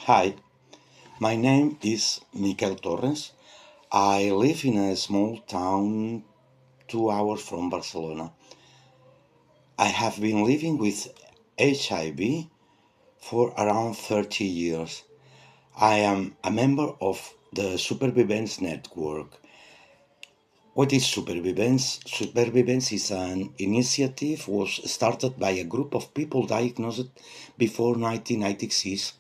Hi, my name is Miquel Torres. I live in a small town 2 hours from Barcelona. I have been living with HIV for around 30 years. I am a member of the Supervivents Network. What is Supervivents? Supervivents is an initiative was started by a group of people diagnosed before 1996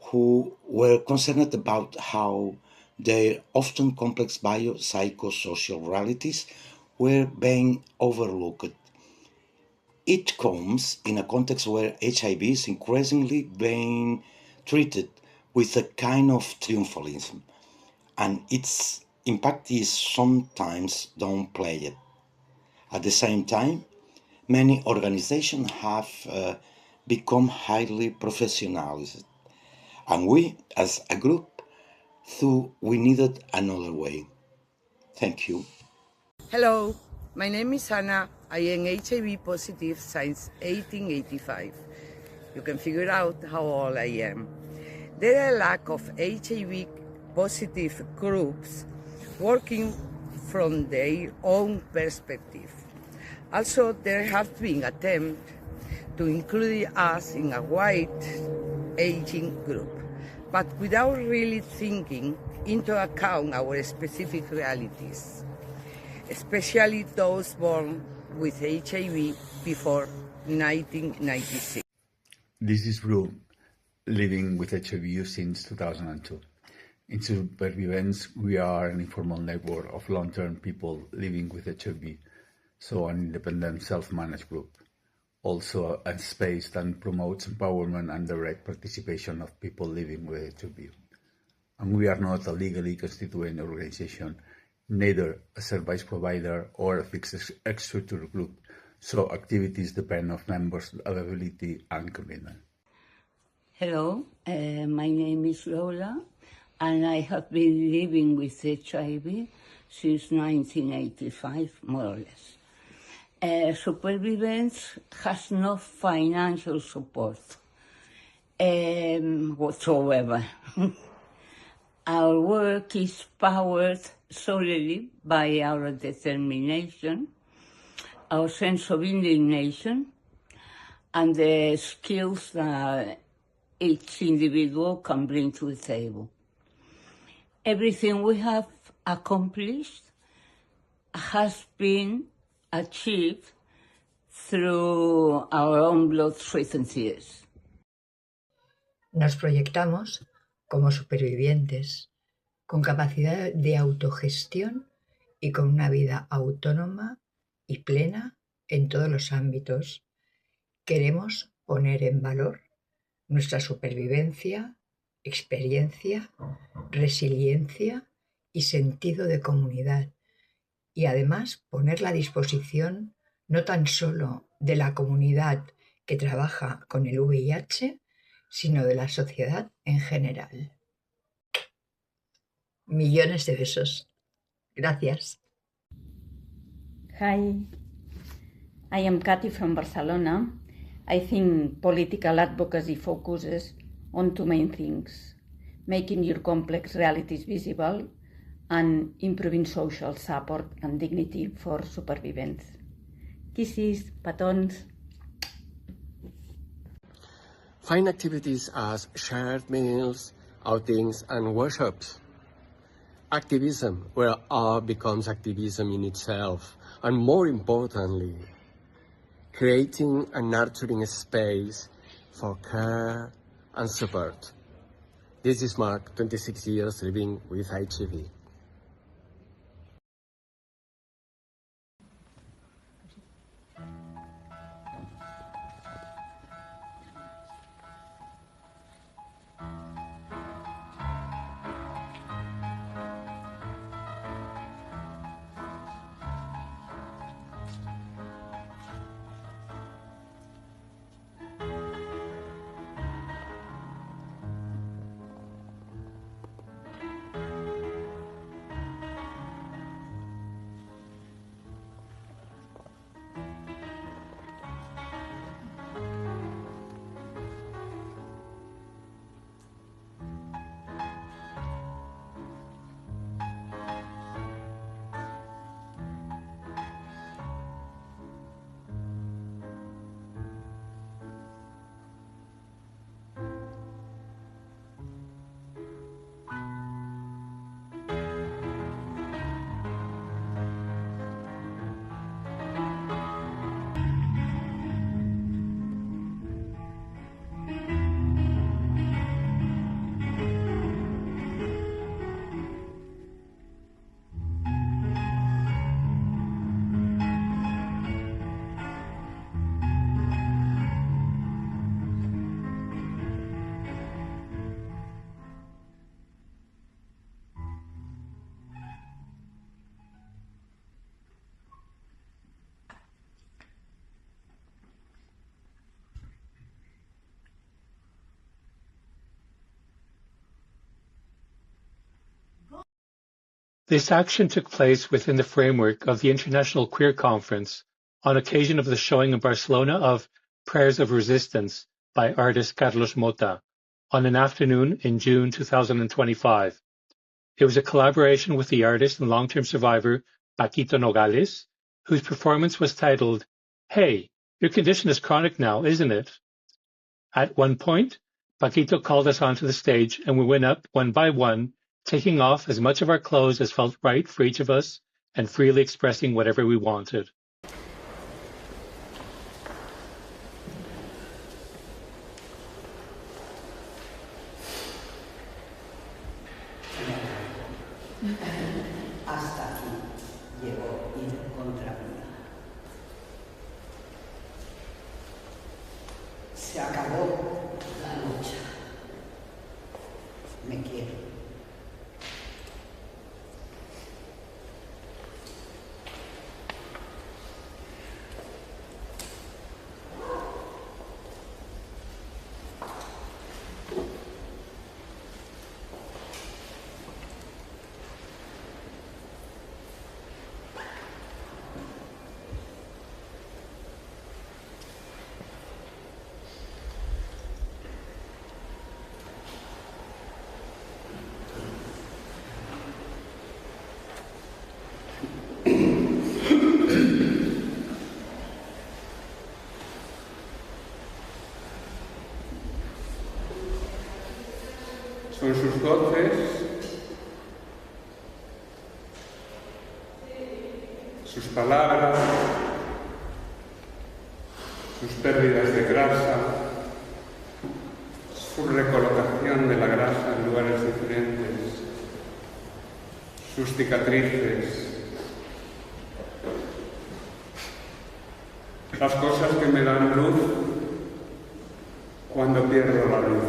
who were concerned about how their often complex biopsychosocial realities were being overlooked. It comes in a context where HIV is increasingly being treated with a kind of triumphalism, and its impact is sometimes downplayed. At the same time, many organizations have become highly professionalized, and we, as a group, thought we needed another way. Thank you. Hello, my name is Anna. I am HIV positive since 1885. You can figure out how old I am. There are a lack of HIV positive groups working from their own perspective. Also, there have been attempts to include us in a wide aging group, but without really taking into account our specific realities, especially those born with HIV before 1996. This is Rue, living with HIV since 2002. In Supervivents, we are an informal network of long-term people living with HIV, so an independent self-managed group. Also a space that promotes empowerment and direct participation of people living with HIV. And we are not a legally constituent organization, neither a service provider or a fixed structure group, so activities depend on members' availability and commitment. Hello, my name is Lola, and I have been living with HIV since 1985, more or less. Supervivents has no financial support whatsoever. Our work is powered solely by our determination, our sense of indignation, and the skills that each individual can bring to the table. Everything we have accomplished has been achieved through our own blood, sweat and tears. Nos proyectamos como supervivientes, con capacidad de autogestión y con una vida autónoma y plena en todos los ámbitos. Queremos poner en valor nuestra supervivencia, experiencia, resiliencia y sentido de comunidad, y además ponerla a disposición no tan solo de la comunidad que trabaja con el VIH, sino de la sociedad en general. Millones de besos. Gracias. Hi, I am Katy from Barcelona. I think political advocacy focuses on two main things: making your complex realities visible and improving social support and dignity for supervivents. Kisses, patons. Find activities as shared meals, outings, and workshops. Activism, where art becomes activism in itself, and more importantly, creating and nurturing a space for care and support. This is Mark, 26 years living with HIV. This action took place within the framework of the International Queer Conference on occasion of the showing in Barcelona of Prayers of Resistance by artist Carlos Mota on an afternoon in June 2025. It was a collaboration with the artist and long-term survivor Paquito Nogales, whose performance was titled, "Hey, your condition is chronic now, isn't it?" At one point, Paquito called us onto the stage and we went up one by one, taking off as much of our clothes as felt right for each of us and freely expressing whatever we wanted. Hasta aquí llegó ir contra vida. Se acabó la lucha. Me quiero. Son sus goces, sus palabras, sus pérdidas de grasa, su recolocación de la grasa en lugares diferentes, sus cicatrices, las cosas que me dan luz cuando pierdo la luz.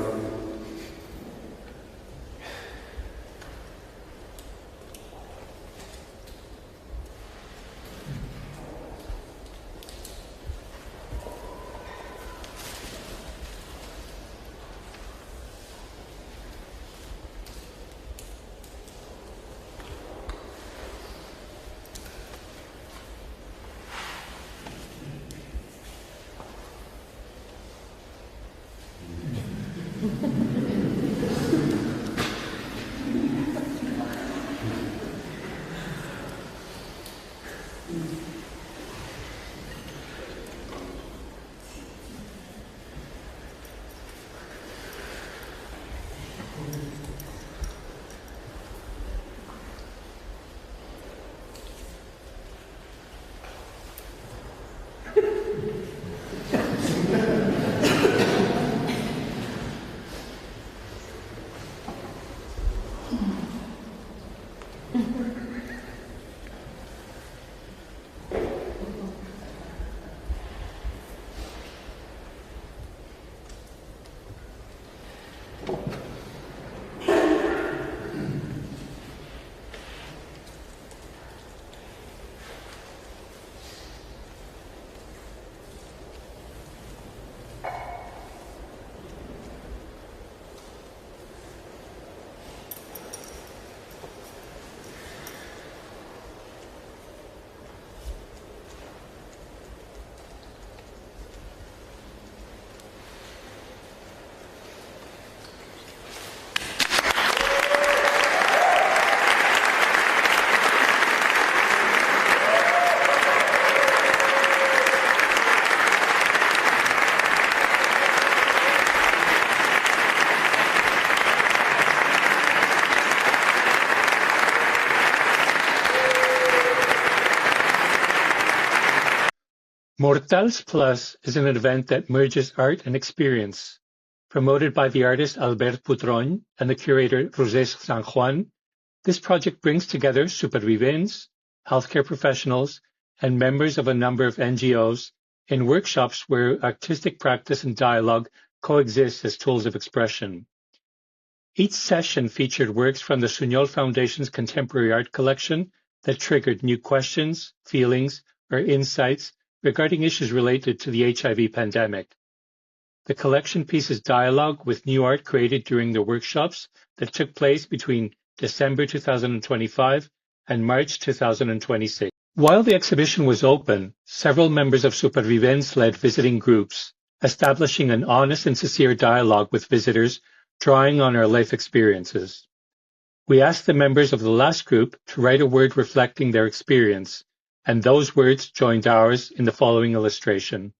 Mortals Plus is an event that merges art and experience. Promoted by the artist Albert Putron and the curator Rosés San Juan, this project brings together supervivents, healthcare professionals, and members of a number of NGOs in workshops where artistic practice and dialogue coexist as tools of expression. Each session featured works from the Suñol Foundation's contemporary art collection that triggered new questions, feelings, or insights regarding issues related to the HIV pandemic. The collection pieces dialogue with new art created during the workshops that took place between December 2025 and March 2026. While the exhibition was open, several members of Supervivents led visiting groups, establishing an honest and sincere dialogue with visitors, drawing on our life experiences. We asked the members of the last group to write a word reflecting their experience, and those words joined ours in the following illustration.